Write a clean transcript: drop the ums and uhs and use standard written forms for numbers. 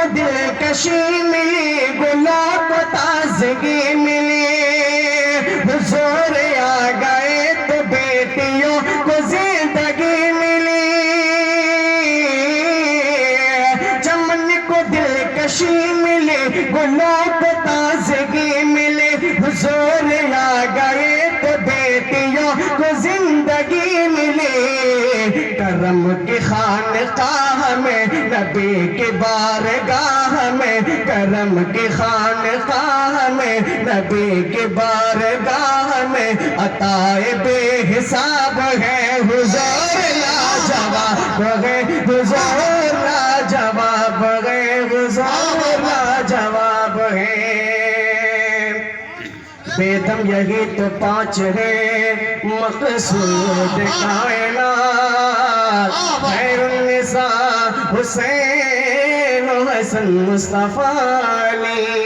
दिलकशी मिली, गुलों को ताजगी मिली। हुजूर आ गए तो बेटियों को जिंदगी मिली। चमन को दिलकशी मिली, गुलों को ताजगी मिली। हुजूर आ गए तो बेटियों को जिंदगी मिली। करम की खानकाह में, नबी की बारगाह में, करम की खानकाह में, नबी की बारगाह में, अताए बेहिसाब है। हुजूर लाजवाब है, हुजूर लाजवाब है, हुजूर लाजवाब है। बेदम यही तो पांच है मकसूद कायनात। खैरुन्निसा हुसैन हसन मुस्तफा अली।